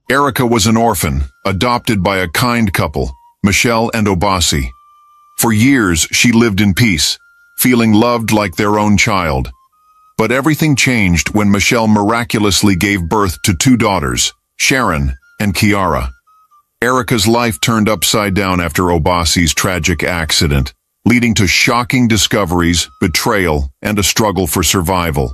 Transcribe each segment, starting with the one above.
Erica was an orphan, adopted by a kind couple, Michelle and Obasi. For years, she lived in peace, feeling loved like their own child. But everything changed when Michelle miraculously gave birth to two daughters, Sharon and Kiara. Erica's life turned upside down after Obasi's tragic accident, leading to shocking discoveries, betrayal, and a struggle for survival.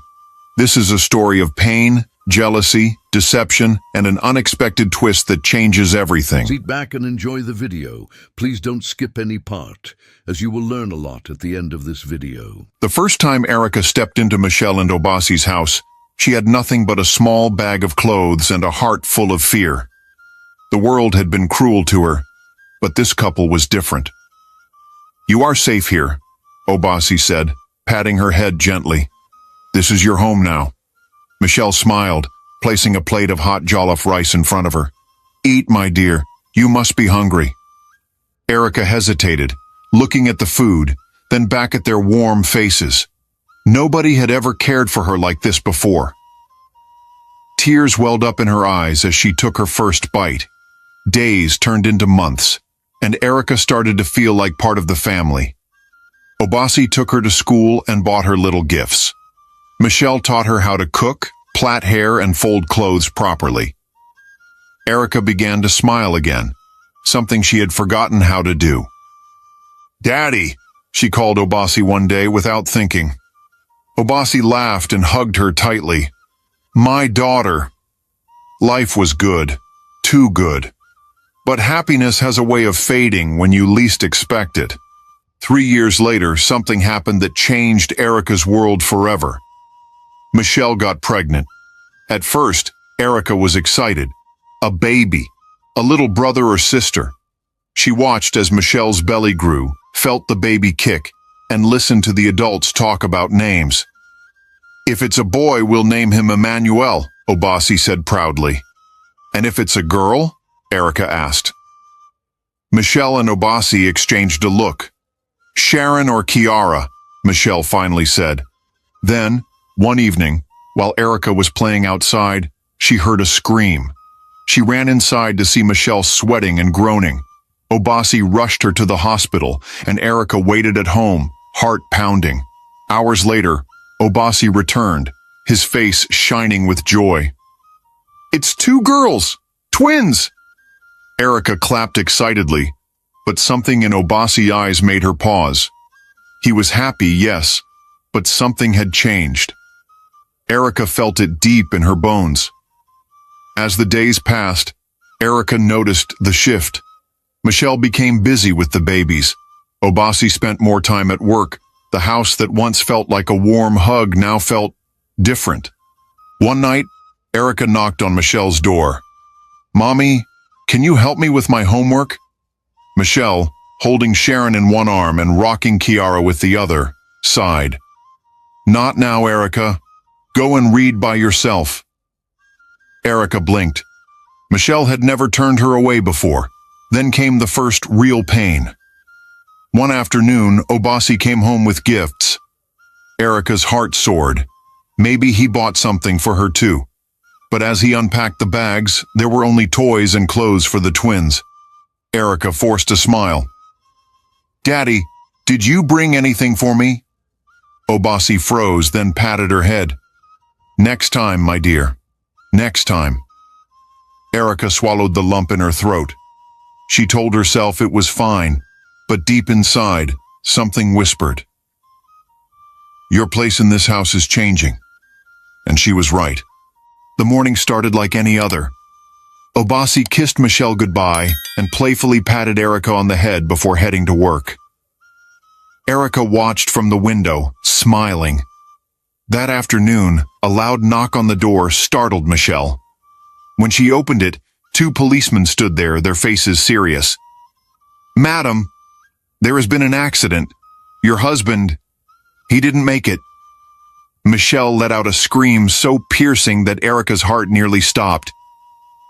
This is a story of pain, jealousy, deception, and an unexpected twist that changes everything. Sit back and enjoy the video. Please don't skip any part, as you will learn a lot at the end of this video. The first time Erica stepped into Michelle and Obasi's house, she had nothing but a small bag of clothes and a heart full of fear. The world had been cruel to her, but this couple was different. "You are safe here," Obasi said, patting her head gently. "This is your home now." Michelle smiled, placing a plate of hot jollof rice in front of her. "Eat, my dear. You must be hungry." Erica hesitated, looking at the food, then back at their warm faces. Nobody had ever cared for her like this before. Tears welled up in her eyes as she took her first bite. Days turned into months, and Erica started to feel like part of the family. Obasi took her to school and bought her little gifts. Michelle taught her how to cook, plait hair, and fold clothes properly. Erica began to smile again, something she had forgotten how to do. "Daddy," she called Obasi one day without thinking. Obasi laughed and hugged her tightly. "My daughter." Life was good, too good. But happiness has a way of fading when you least expect it. 3 years later, something happened that changed Erica's world forever. Michelle got pregnant. At first, Erica was excited. A baby, a little brother or sister. She watched as Michelle's belly grew, felt the baby kick, and listened to the adults talk about names. "If it's a boy, we'll name him Emmanuel," Obasi said proudly. "And if it's a girl?" Erica asked. Michelle and Obasi exchanged a look. "Sharon or Kiara," Michelle finally said. Then, one evening, while Erica was playing outside, she heard a scream. She ran inside to see Michelle sweating and groaning. Obasi rushed her to the hospital, and Erica waited at home, heart pounding. Hours later, Obasi returned, his face shining with joy. "It's 2 girls! Twins!" Erica clapped excitedly, but something in Obasi's eyes made her pause. He was happy, yes, but something had changed. Erica felt it deep in her bones. As the days passed, Erica noticed the shift. Michelle became busy with the babies. Obasi spent more time at work. The house that once felt like a warm hug now felt different. One night, Erica knocked on Michelle's door. "Mommy, can you help me with my homework?" Michelle, holding Sharon in one arm and rocking Kiara with the other, sighed. "Not now, Erica. Go and read by yourself." Erica blinked. Michelle had never turned her away before. Then came the first real pain. One afternoon, Obasi came home with gifts. Erica's heart soared. Maybe he bought something for her too. But as he unpacked the bags, there were only toys and clothes for the twins. Erica forced a smile. "Daddy, did you bring anything for me?" Obasi froze, then patted her head. "Next time, my dear. Next time." Erica swallowed the lump in her throat. She told herself it was fine, but deep inside, something whispered. "Your place in this house is changing." And she was right. The morning started like any other. Obasi kissed Michelle goodbye and playfully patted Erica on the head before heading to work. Erica watched from the window, smiling. That afternoon, a loud knock on the door startled Michelle. When she opened it, 2 policemen stood there, their faces serious. "Madam, there has been an accident. Your husband, he didn't make it." Michelle let out a scream so piercing that Erica's heart nearly stopped.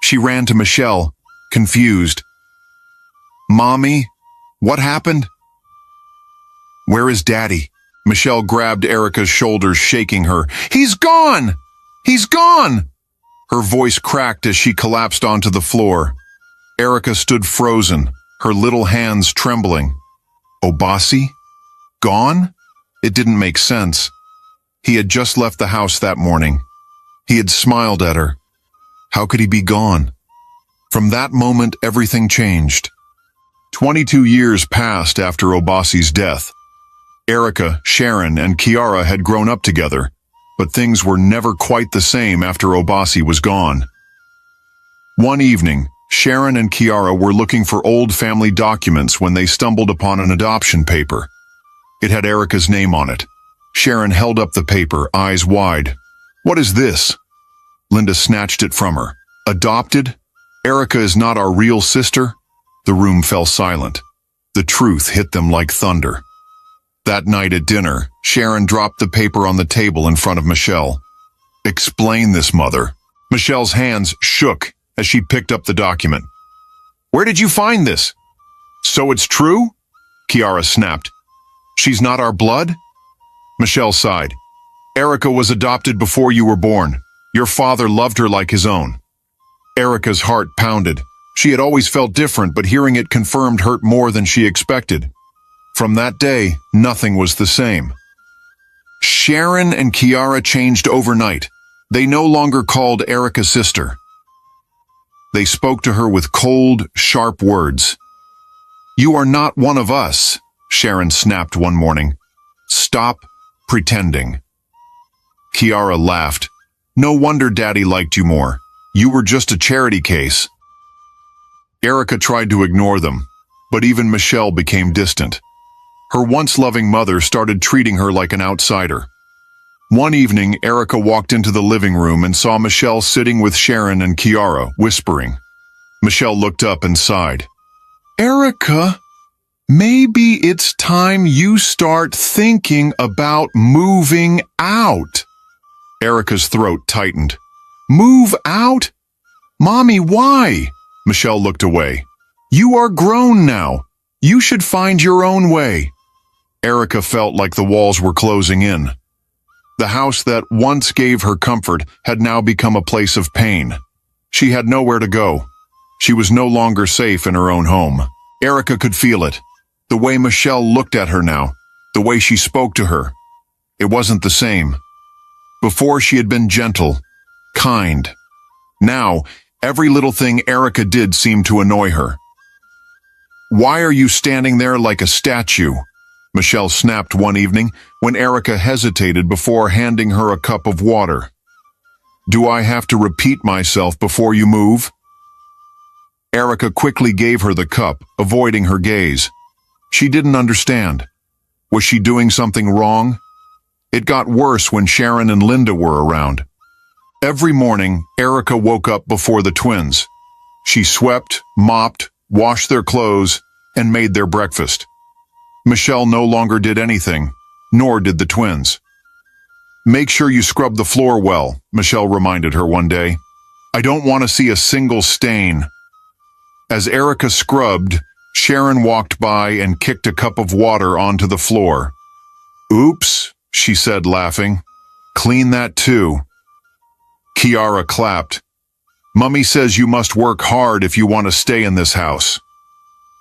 She ran to Michelle, confused. "Mommy, what happened?" "Where is Daddy?" Michelle grabbed Erica's shoulders, shaking her. "He's gone! He's gone!" Her voice cracked as she collapsed onto the floor. Erica stood frozen, her little hands trembling. Obasi? Gone? It didn't make sense. He had just left the house that morning. He had smiled at her. How could he be gone? From that moment, everything changed. 22 years passed after Obasi's death. Erica, Sharon, and Kiara had grown up together, but things were never quite the same after Obasi was gone. One evening, Sharon and Kiara were looking for old family documents when they stumbled upon an adoption paper. It had Erica's name on it. Sharon held up the paper, eyes wide. "What is this?" Linda snatched it from her. "Adopted? Erica is not our real sister?" The room fell silent. The truth hit them like thunder. That night at dinner, Sharon dropped the paper on the table in front of Michelle. "Explain this, Mother." Michelle's hands shook as she picked up the document. "Where did you find this?" "So it's true?" Kiara snapped. "She's not our blood?" Michelle sighed. "Erica was adopted before you were born. Your father loved her like his own." Erica's heart pounded. She had always felt different, but hearing it confirmed hurt more than she expected. From that day, nothing was the same. Sharon and Kiara changed overnight. They no longer called Erica sister. They spoke to her with cold, sharp words. "You are not one of us," Sharon snapped one morning. "Stop pretending." Kiara laughed. "No wonder Daddy liked you more. You were just a charity case." Erica tried to ignore them, but even Michelle became distant. Her once loving mother started treating her like an outsider. One evening, Erica walked into the living room and saw Michelle sitting with Sharon and Kiara, whispering. Michelle looked up and sighed. "Erica, maybe it's time you start thinking about moving out." Erica's throat tightened. "Move out? Mommy, why?" Michelle looked away. "You are grown now. You should find your own way." Erica felt like the walls were closing in. The house that once gave her comfort had now become a place of pain. She had nowhere to go. She was no longer safe in her own home. Erica could feel it. The way Michelle looked at her now, the way she spoke to her. It wasn't the same. Before she had been gentle, kind. Now, every little thing Erica did seemed to annoy her. "Why are you standing there like a statue?" Michelle snapped one evening when Erica hesitated before handing her a cup of water. "Do I have to repeat myself before you move?" Erica quickly gave her the cup, avoiding her gaze. She didn't understand. Was she doing something wrong? It got worse when Sharon and Linda were around. Every morning, Erica woke up before the twins. She swept, mopped, washed their clothes, and made their breakfast. Michelle no longer did anything, nor did the twins. "Make sure you scrub the floor well," Michelle reminded her one day. "I don't want to see a single stain." As Erica scrubbed, Sharon walked by and kicked a cup of water onto the floor. "Oops," she said, laughing. "Clean that too." Kiara clapped. "Mummy says you must work hard if you want to stay in this house."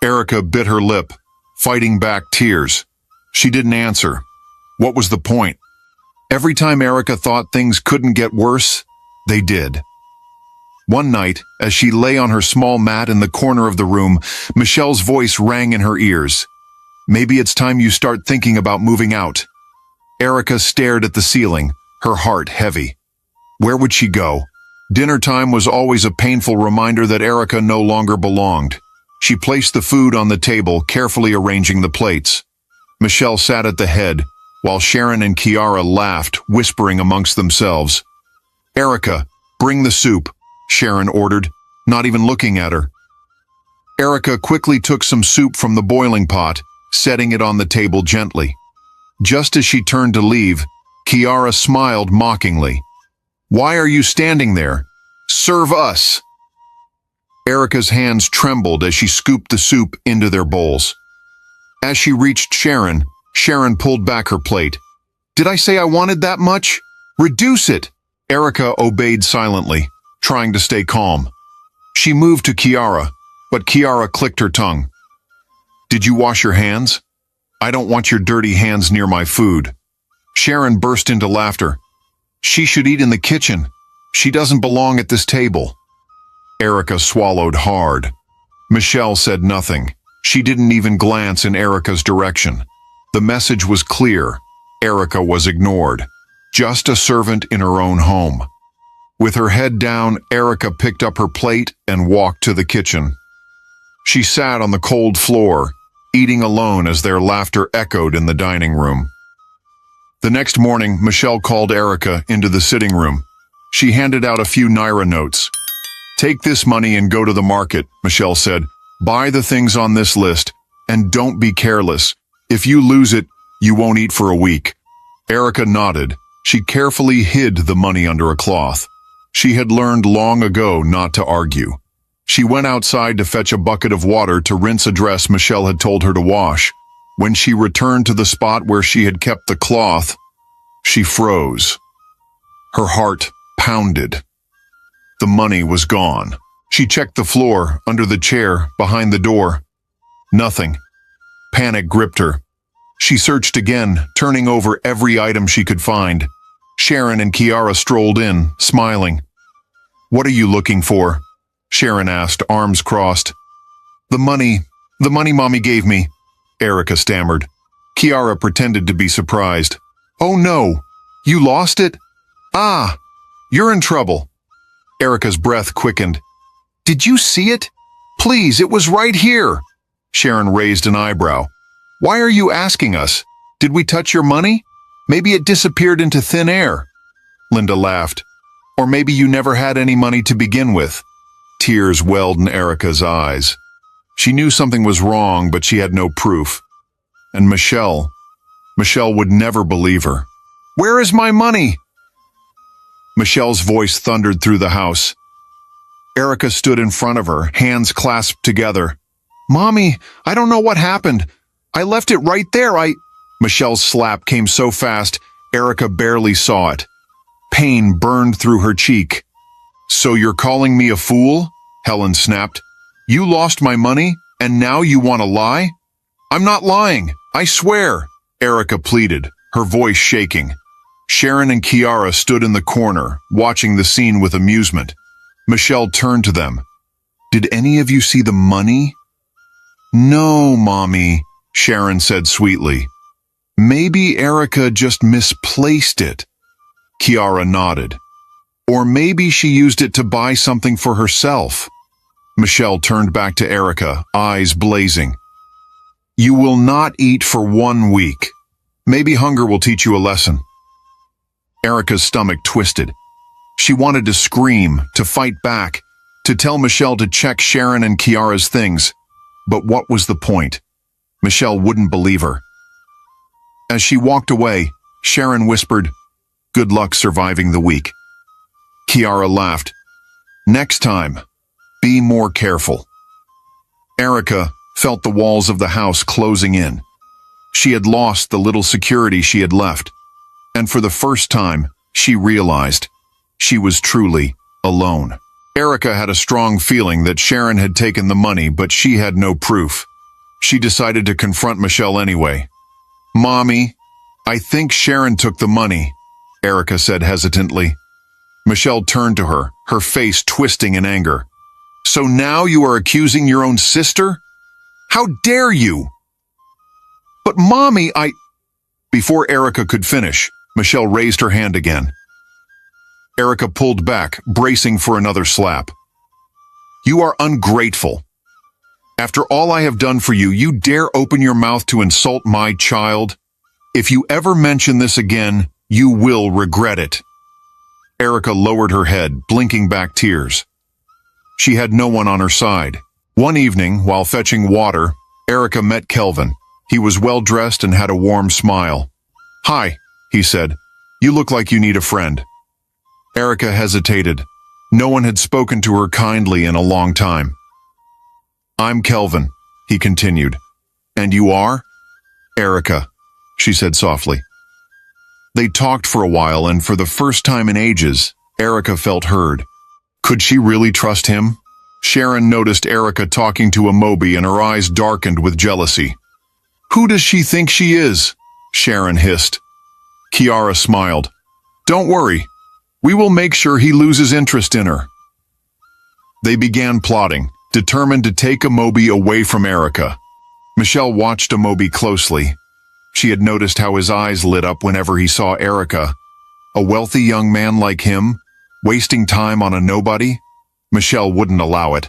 Erica bit her lip, fighting back tears. She didn't answer. What was the point? Every time Erica thought things couldn't get worse, they did. One night, as she lay on her small mat in the corner of the room, Michelle's voice rang in her ears. "Maybe it's time you start thinking about moving out." Erica stared at the ceiling, her heart heavy. Where would she go? Dinner time was always a painful reminder that Erica no longer belonged. She placed the food on the table, carefully arranging the plates. Michelle sat at the head, while Sharon and Kiara laughed, whispering amongst themselves. "Erica, bring the soup," Sharon ordered, not even looking at her. Erica quickly took some soup from the boiling pot, setting it on the table gently. Just as she turned to leave, Kiara smiled mockingly. "Why are you standing there? Serve us!" Erica's hands trembled as she scooped the soup into their bowls. As she reached Sharon, Sharon pulled back her plate. "Did I say I wanted that much? Reduce it!" Erica obeyed silently. trying to stay calm. She moved to Kiara, but Kiara clicked her tongue. "Did you wash your hands? I don't want your dirty hands near my food." Sharon burst into laughter. "She should eat in the kitchen. She doesn't belong at this table." Erica swallowed hard. Michelle said nothing. She didn't even glance in Erica's direction. The message was clear. Erica was ignored. Just a servant in her own home. With her head down, Erica picked up her plate and walked to the kitchen. She sat on the cold floor, eating alone as their laughter echoed in the dining room. The next morning, Michelle called Erica into the sitting room. She handed out a few Naira notes. "Take this money and go to the market," Michelle said. "Buy the things on this list, and don't be careless. If you lose it, you won't eat for a week." Erica nodded. She carefully hid the money under a cloth. She had learned long ago not to argue. She went outside to fetch a bucket of water to rinse a dress Michelle had told her to wash. When she returned to the spot where she had kept the cloth, she froze. Her heart pounded. The money was gone. She checked the floor, under the chair, behind the door. Nothing. Panic gripped her. She searched again, turning over every item she could find. Sharon and Kiara strolled in, smiling. "What are you looking for?" Sharon asked, arms crossed. The money Mommy gave me," Erica stammered. Kiara pretended to be surprised. "Oh no, you lost it? Ah, you're in trouble." Erica's breath quickened. "Did you see it? Please, it was right here." Sharon raised an eyebrow. "Why are you asking us? Did we touch your money? Maybe it disappeared into thin air." Linda laughed. "Or maybe you never had any money to begin with." Tears welled in Erica's eyes. She knew something was wrong, but she had no proof. And Michelle would never believe her. "Where is my money?" Michelle's voice thundered through the house. Erica stood in front of her, hands clasped together. "Mommy, I don't know what happened. I left it right there. Michelle's slap came so fast, Erica barely saw it. Pain burned through her cheek. "So you're calling me a fool?" Helen snapped. "You lost my money, and now you want to lie?" "I'm not lying, I swear," Erica pleaded, her voice shaking. Sharon and Kiara stood in the corner, watching the scene with amusement. Michelle turned to them. "Did any of you see the money?" "No, Mommy," Sharon said sweetly. "Maybe Erica just misplaced it." Kiara nodded. "Or maybe she used it to buy something for herself." Michelle turned back to Erica, eyes blazing. "You will not eat for 1 week. Maybe hunger will teach you a lesson." Erica's stomach twisted. She wanted to scream, to fight back, to tell Michelle to check Sharon and Kiara's things. But what was the point? Michelle wouldn't believe her. As she walked away, Sharon whispered, "Good luck surviving the week." Kiara laughed. "Next time, be more careful." Erica felt the walls of the house closing in. She had lost the little security she had left, and for the first time, she realized she was truly alone. Erica had a strong feeling that Sharon had taken the money, but she had no proof. She decided to confront Michelle anyway. "Mommy, I think Sharon took the money," Erica said hesitantly. Michelle turned to her, her face twisting in anger. "So now you are accusing your own sister? How dare you?" "But Mommy, Before Erica could finish, Michelle raised her hand again. Erica pulled back, bracing for another slap. "You are ungrateful. After all I have done for you, you dare open your mouth to insult my child? If you ever mention this again, you will regret it." Erica lowered her head, blinking back tears. She had no one on her side. One evening, while fetching water, Erica met Kelvin. He was well-dressed and had a warm smile. "Hi," he said. "You look like you need a friend." Erica hesitated. No one had spoken to her kindly in a long time. "I'm Kelvin," he continued. "And you are?" "Erica," she said softly. They talked for a while, and for the first time in ages, Erica felt heard. Could she really trust him? Sharon noticed Erica talking to Amobi and her eyes darkened with jealousy. Who does she think she is? Sharon hissed. Kiara smiled. Don't worry. We will make sure he loses interest in her. They began plotting, determined to take Amobi away from Erica. Michelle watched Amobi closely. She had noticed how his eyes lit up whenever he saw Erica. A wealthy young man like him, wasting time on a nobody? Michelle wouldn't allow it.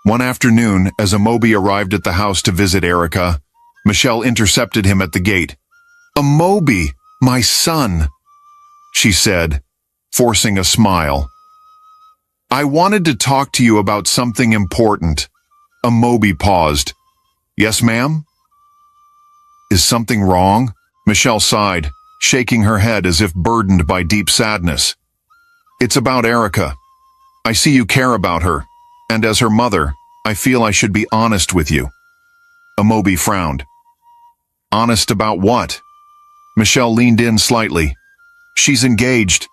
One afternoon, as Amobi arrived at the house to visit Erica, Michelle intercepted him at the gate. Amobi, my son, she said, forcing a smile. I wanted to talk to you about something important. Amobi paused. Yes, ma'am? Is something wrong? Michelle sighed, shaking her head as if burdened by deep sadness. It's about Erica. I see you care about her, and as her mother, I feel I should be honest with you. Amobi frowned. Honest about what? Michelle leaned in slightly. She's engaged.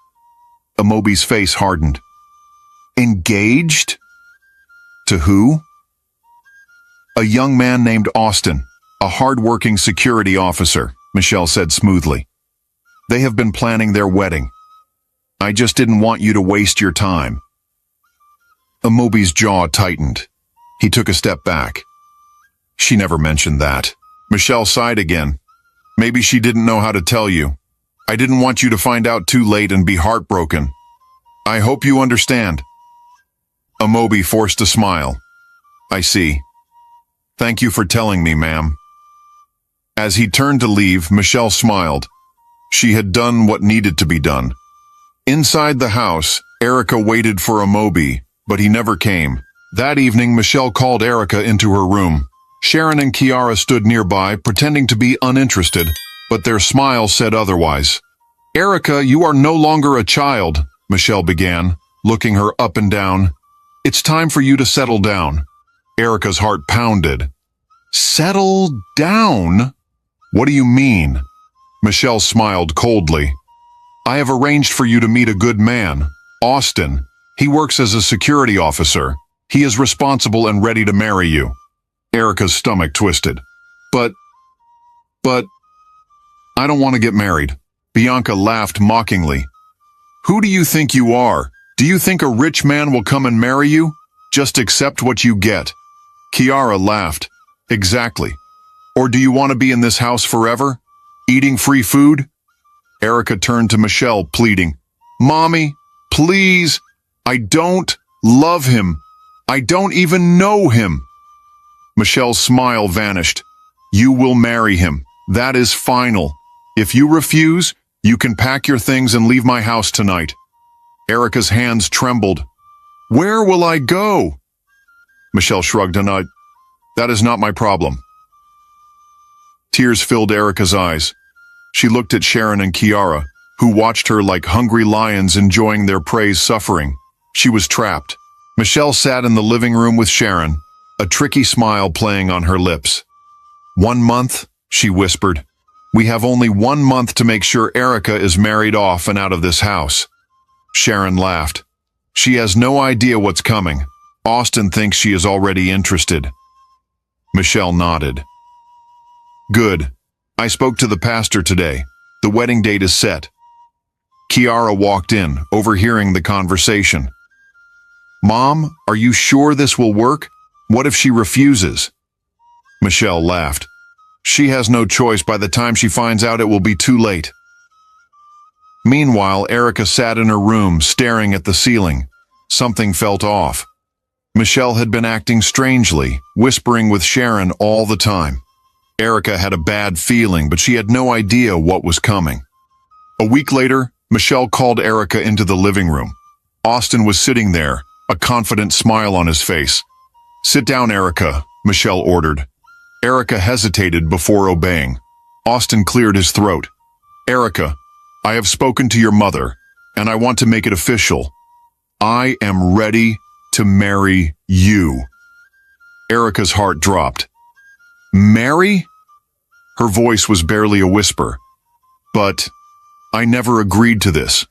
Amobi's face hardened. Engaged? To who? A young man named Austin, a hard-working security officer, Michelle said smoothly. They have been planning their wedding. I just didn't want you to waste your time. Amobi's jaw tightened. He took a step back. She never mentioned that. Michelle sighed again. Maybe she didn't know how to tell you. I didn't want you to find out too late and be heartbroken. I hope you understand. Amobi forced a smile. I see. Thank you for telling me, ma'am. As he turned to leave, Michelle smiled. She had done what needed to be done. Inside the house, Erica waited for Amobi, but he never came. That evening, Michelle called Erica into her room. Sharon and Kiara stood nearby, pretending to be uninterested, but their smile said otherwise. Erica, you are no longer a child, Michelle began, looking her up and down. It's time for you to settle down. Erica's heart pounded. Settle down? What do you mean? Michelle smiled coldly. I have arranged for you to meet a good man, Austin. He works as a security officer. He is responsible and ready to marry you. Erica's stomach twisted. But, I don't want to get married. Bianca laughed mockingly. Who do you think you are? Do you think a rich man will come and marry you? Just accept what you get. Kiara laughed. Exactly. Or do you want to be in this house forever? Eating free food? Erica turned to Michelle, pleading. Mommy, please. I don't love him. I don't even know him. Michelle's smile vanished. You will marry him. That is final. If you refuse, you can pack your things and leave my house tonight. Erica's hands trembled. Where will I go? Michelle shrugged and nodded. That is not my problem. Tears filled Erica's eyes. She looked at Sharon and Kiara, who watched her like hungry lions enjoying their prey's suffering. She was trapped. Michelle sat in the living room with Sharon, a tricky smile playing on her lips. 1 month, she whispered. We have only 1 month to make sure Erica is married off and out of this house. Sharon laughed. She has no idea what's coming. Austin thinks she is already interested. Michelle nodded. Good. I spoke to the pastor today. The wedding date is set. Kiara walked in, overhearing the conversation. Mom, are you sure this will work? What if she refuses? Michelle laughed. She has no choice. By the time she finds out, it will be too late. Meanwhile, Erica sat in her room, staring at the ceiling. Something felt off. Michelle had been acting strangely, whispering with Sharon all the time. Erica had a bad feeling, but she had no idea what was coming. A week later, Michelle called Erica into the living room. Austin was sitting there, a confident smile on his face. Sit down, Erica, Michelle ordered. Erica hesitated before obeying. Austin cleared his throat. Erica, I have spoken to your mother, and I want to make it official. I am ready to marry you. Erica's heart dropped. Marry? Her voice was barely a whisper. But I never agreed to this.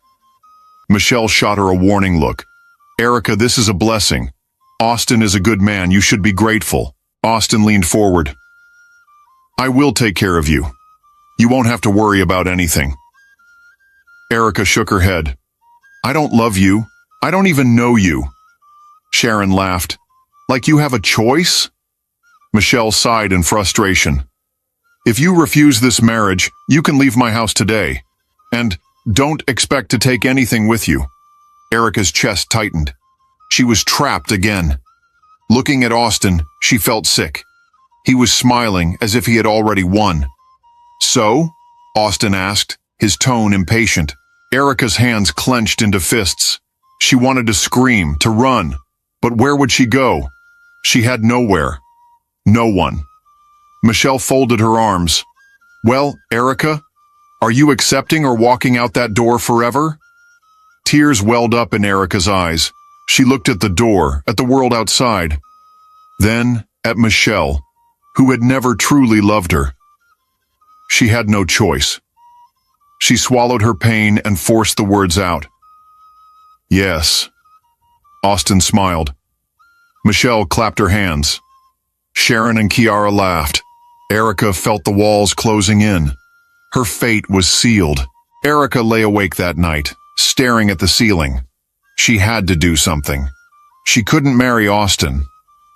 Michelle shot her a warning look. Erica, this is a blessing. Austin is a good man. You should be grateful. Austin leaned forward. I will take care of you. You won't have to worry about anything. Erica shook her head. I don't love you. I don't even know you. Sharon laughed. Like you have a choice? Michelle sighed in frustration. If you refuse this marriage, you can leave my house today. And don't expect to take anything with you. Erica's chest tightened. She was trapped again. Looking at Austin, she felt sick. He was smiling as if he had already won. So? Austin asked, his tone impatient. Erica's hands clenched into fists. She wanted to scream, to run. But where would she go? She had nowhere. No one. Michelle folded her arms. Well, Erica, are you accepting or walking out that door forever? Tears welled up in Erica's eyes. She looked at the door, at the world outside. Then at Michelle, who had never truly loved her. She had no choice. She swallowed her pain and forced the words out. Yes. Austin smiled. Michelle clapped her hands. Sharon and Kiara laughed. Erica felt the walls closing in. Her fate was sealed. Erica lay awake that night, staring at the ceiling. She had to do something. She couldn't marry Austin.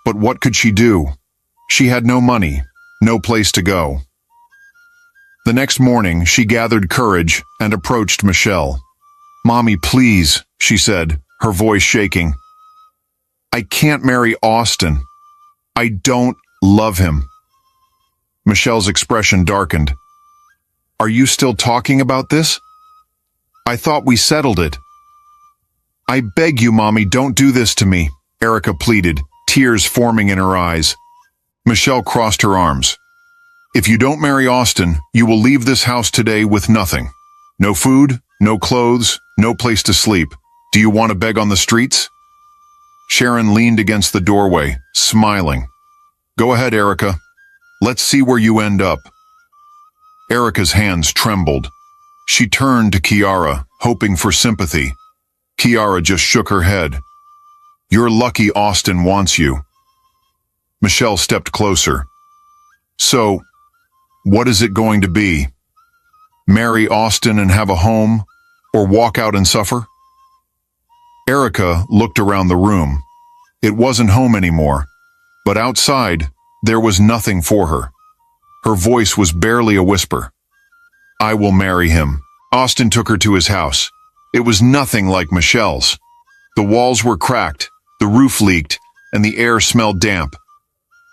But what could she do? She had no money, no place to go. The next morning, she gathered courage and approached Michelle. Mommy, please, she said, her voice shaking. I can't marry Austin. I don't love him. Michelle's expression darkened. Are you still talking about this? I thought we settled it. I beg you, Mommy, don't do this to me, Erica pleaded, tears forming in her eyes. Michelle crossed her arms. If you don't marry Austin, you will leave this house today with nothing. No food, no clothes, no place to sleep. Do you want to beg on the streets? Sharon leaned against the doorway, smiling. Go ahead, Erica. Let's see where you end up. Erica's hands trembled. She turned to Kiara, hoping for sympathy. Kiara just shook her head. You're lucky Austin wants you. Michelle stepped closer. So, what is it going to be? Marry Austin and have a home, or walk out and suffer? Erica looked around the room. It wasn't home anymore, but outside, there was nothing for her. Her voice was barely a whisper. I will marry him. Austin took her to his house. It was nothing like Michelle's. The walls were cracked, the roof leaked, and the air smelled damp.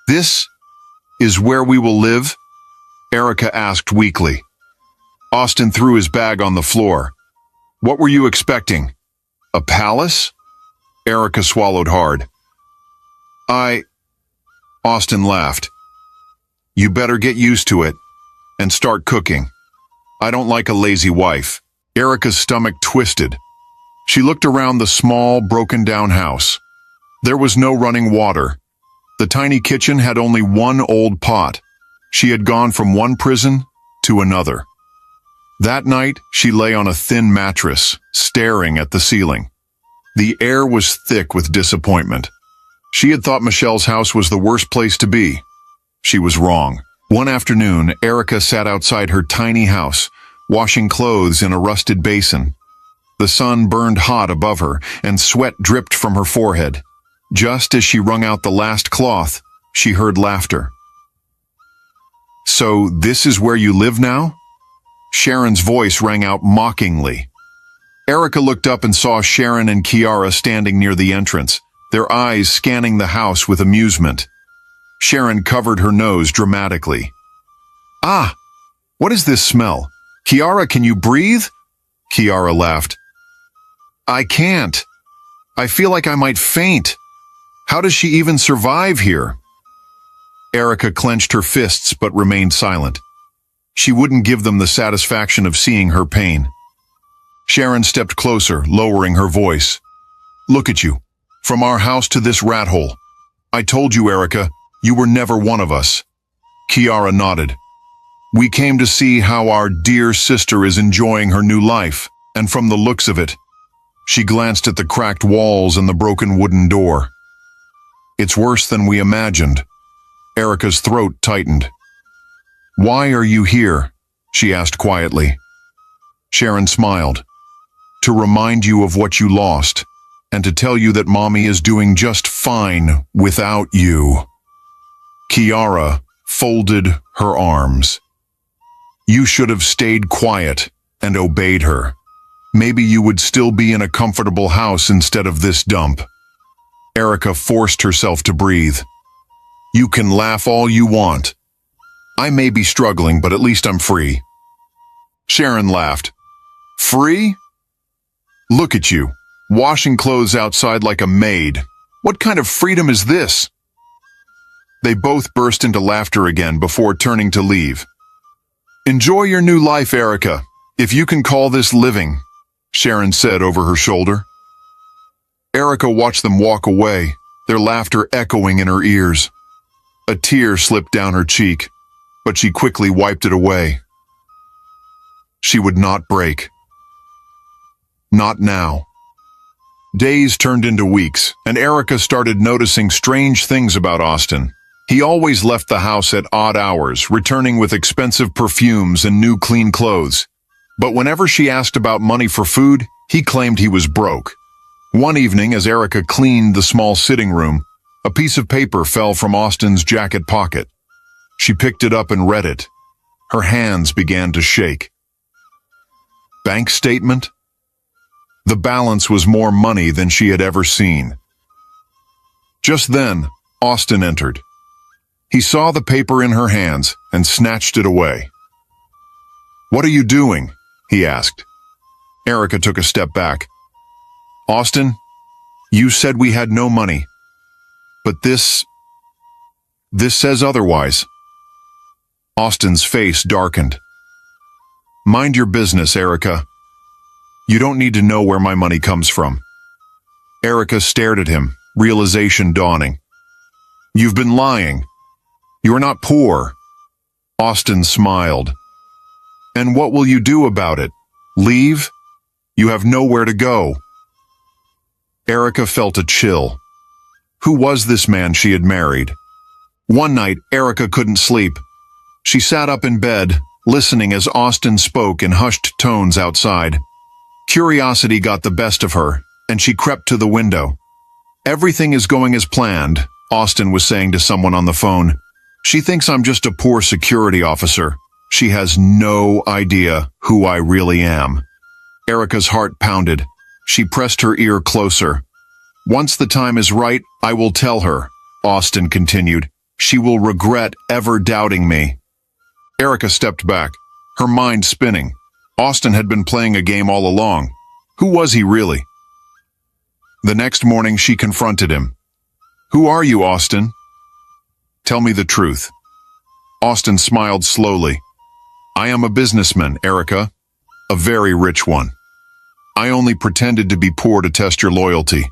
This is where we will live? Erica asked weakly. Austin threw his bag on the floor. What were you expecting? A palace? Erica swallowed hard. Austin laughed. You better get used to it and start cooking. I don't like a lazy wife. Erica's stomach twisted. She looked around the small, broken-down house. There was no running water. The tiny kitchen had only one old pot. She had gone from one prison to another. That night, she lay on a thin mattress, staring at the ceiling. The air was thick with disappointment. She had thought Michelle's house was the worst place to be. She was wrong. One afternoon, Erica sat outside her tiny house, washing clothes in a rusted basin. The sun burned hot above her, and sweat dripped from her forehead. Just as she wrung out the last cloth, she heard laughter. So this is where you live now? Sharon's voice rang out mockingly. Erica looked up and saw Sharon and Kiara standing near the entrance, their eyes scanning the house with amusement. Sharon covered her nose dramatically. Ah, what is this smell? Kiara, can you breathe? Kiara laughed. I can't. I feel like I might faint. How does she even survive here? Erica clenched her fists but remained silent. She wouldn't give them the satisfaction of seeing her pain. Sharon stepped closer, lowering her voice. Look at you. From our house to this rat hole. I told you, Erica, you were never one of us. Kiara nodded. We came to see how our dear sister is enjoying her new life, and from the looks of it, She glanced at the cracked walls and the broken wooden door. It's worse than we imagined. Erica's throat tightened. Why are you here? She asked quietly. Sharon smiled. To remind you of what you lost, and to tell you that Mommy is doing just fine without you. Kiara folded her arms. You should have stayed quiet and obeyed her. Maybe you would still be in a comfortable house instead of this dump. Erica forced herself to breathe. You can laugh all you want. I may be struggling, but at least I'm free. Sharon laughed. Free? Look at you, washing clothes outside like a maid. What kind of freedom is this? They both burst into laughter again before turning to leave. Enjoy your new life, Erica, if you can call this living, Sharon said over her shoulder. Erica watched them walk away, their laughter echoing in her ears. A tear slipped down her cheek, but she quickly wiped it away. She would not break. Not now. Days turned into weeks, and Erica started noticing strange things about Austin. He always left the house at odd hours, returning with expensive perfumes and new clean clothes. But whenever she asked about money for food, he claimed he was broke. One evening, as Erica cleaned the small sitting room, a piece of paper fell from Austin's jacket pocket. She picked it up and read it. Her hands began to shake. Bank statement? The balance was more money than she had ever seen. Just then, Austin entered. He saw the paper in her hands and snatched it away. What are you doing? He asked. Erica took a step back. Austin, you said we had no money. But this says otherwise. Austin's face darkened. Mind your business, Erica. You don't need to know where my money comes from. Erica stared at him, realization dawning. You've been lying. You are not poor. Austin smiled. And what will you do about it? Leave? You have nowhere to go. Erica felt a chill. Who was this man she had married? One night, Erica couldn't sleep. She sat up in bed, listening as Austin spoke in hushed tones outside. Curiosity got the best of her, and she crept to the window. Everything is going as planned, Austin was saying to someone on the phone. She thinks I'm just a poor security officer. She has no idea who I really am. Erica's heart pounded. She pressed her ear closer. Once the time is right, I will tell her, Austin continued. She will regret ever doubting me. Erica stepped back, her mind spinning. Austin had been playing a game all along. Who was he really? The next morning, she confronted him. Who are you, Austin? Tell me the truth. Austin smiled slowly. I am a businessman, Erica. A very rich one. I only pretended to be poor to test your loyalty.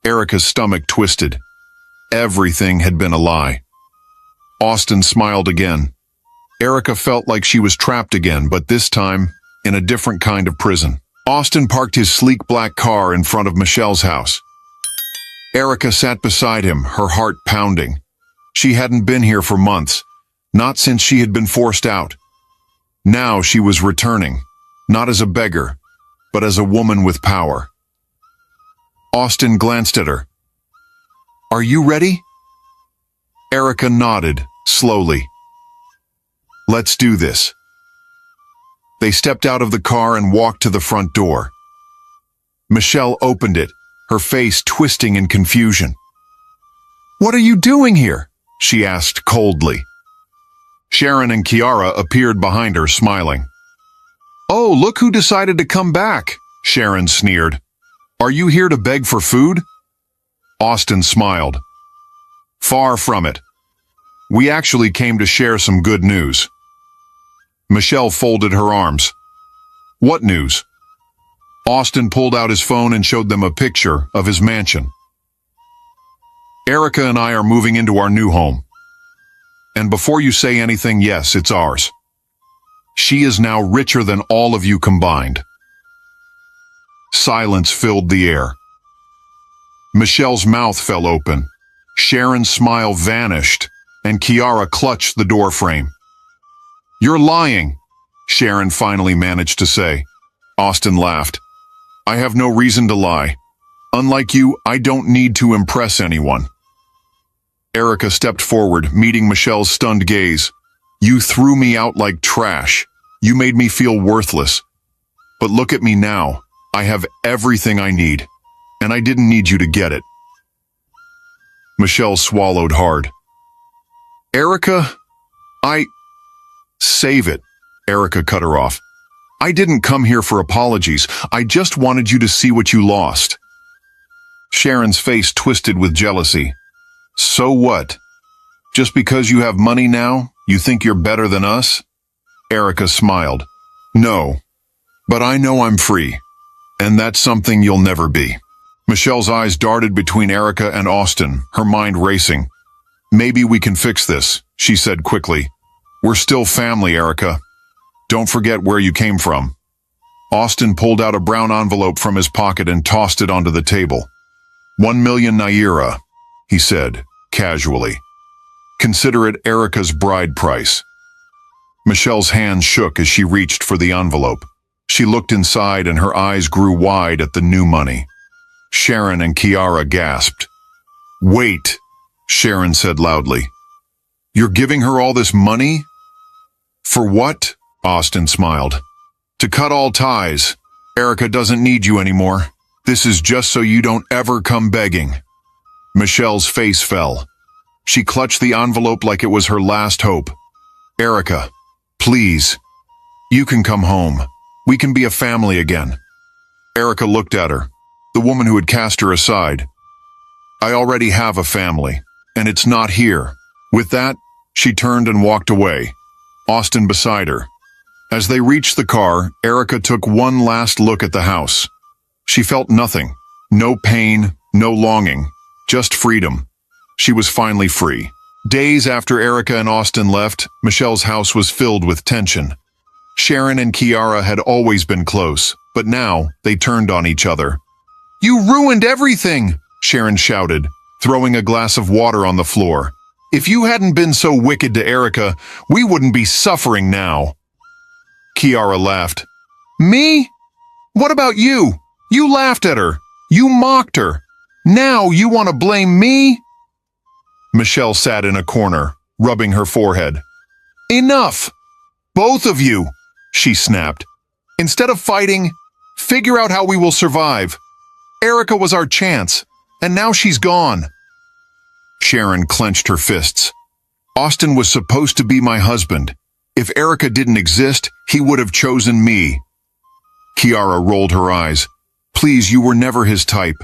Erica's stomach twisted. Everything had been a lie. Austin smiled again. Erica felt like she was trapped again, but this time in a different kind of prison. Austin parked his sleek black car in front of Michelle's house. Erica sat beside him, her heart pounding. She hadn't been here for months, not since she had been forced out. Now she was returning, not as a beggar, but as a woman with power. Austin glanced at her. Are you ready? Erica nodded, slowly. Let's do this. They stepped out of the car and walked to the front door. Michelle opened it, her face twisting in confusion. What are you doing here? She asked coldly. Sharon and Kiara appeared behind her, smiling. Oh, look who decided to come back, Sharon sneered. Are you here to beg for food? Austin smiled. Far from it. We actually came to share some good news. Michelle folded her arms. What news? Austin pulled out his phone and showed them a picture of his mansion. Erica and I are moving into our new home. And before you say anything, yes, it's ours. She is now richer than all of you combined. Silence filled the air. Michelle's mouth fell open. Sharon's smile vanished, and Kiara clutched the doorframe. "You're lying," Sharon finally managed to say. Austin laughed. "I have no reason to lie. Unlike you, I don't need to impress anyone." Erica stepped forward, meeting Michelle's stunned gaze. "You threw me out like trash. You made me feel worthless. But look at me now. I have everything I need, and I didn't need you to get it." Michelle swallowed hard. "Erica, Save it," Erica cut her off. "I didn't come here for apologies. I just wanted you to see what you lost." Sharon's face twisted with jealousy. "So what? Just because you have money now, you think you're better than us?" Erica smiled. "No, but I know I'm free, and that's something you'll never be." Michelle's eyes darted between Erica and Austin, her mind racing. "Maybe we can fix this," she said quickly. "We're still family, Erica. Don't forget where you came from." Austin pulled out a brown envelope from his pocket and tossed it onto the table. 1,000,000 naira, he said, casually. "Consider it Erica's bride price." Michelle's hand shook as she reached for the envelope. She looked inside and her eyes grew wide at the new money. Sharon and Kiara gasped. "Wait," Sharon said loudly. "You're giving her all this money?" "For what?" Austin smiled. "To cut all ties. Erica doesn't need you anymore. This is just so you don't ever come begging." Michelle's face fell. She clutched the envelope like it was her last hope. "Erica, please. You can come home. We can be a family again." Erica looked at her, the woman who had cast her aside. "I already have a family, and it's not here." With that, she turned and walked away, Austin beside her. As they reached the car, Erica took one last look at the house. She felt nothing. No pain, no longing, just freedom. She was finally free. Days after Erica and Austin left, Michelle's house was filled with tension. Sharon and Kiara had always been close, but now they turned on each other. "You ruined everything!" Sharon shouted, throwing a glass of water on the floor. "If you hadn't been so wicked to Erica, we wouldn't be suffering now." Kiara laughed. "Me? What about you? You laughed at her. You mocked her. Now you want to blame me?" Michelle sat in a corner, rubbing her forehead. "Enough! Both of you!" she snapped. "Instead of fighting, figure out how we will survive. Erica was our chance, and now she's gone." Sharon clenched her fists. "Austin was supposed to be my husband. If Erica didn't exist, he would have chosen me." Kiara rolled her eyes. "Please, you were never his type."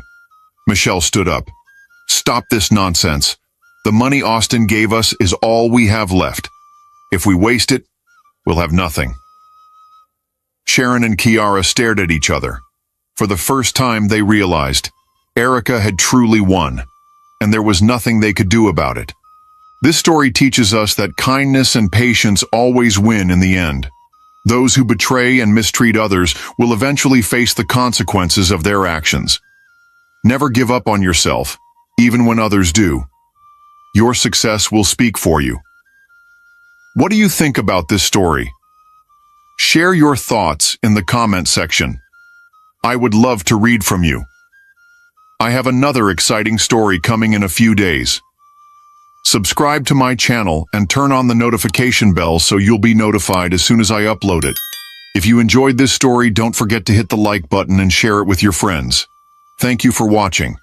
Michelle stood up. "Stop this nonsense. The money Austin gave us is all we have left. If we waste it, we'll have nothing." Sharon and Kiara stared at each other. For the first time, they realized Erica had truly won, and there was nothing they could do about it. This story teaches us that kindness and patience always win in the end. Those who betray and mistreat others will eventually face the consequences of their actions. Never give up on yourself, even when others do. Your success will speak for you. What do you think about this story? Share your thoughts in the comment section. I would love to read from you. I have another exciting story coming in a few days. Subscribe to my channel and turn on the notification bell so you'll be notified as soon as I upload it. If you enjoyed this story, don't forget to hit the like button and share it with your friends. Thank you for watching.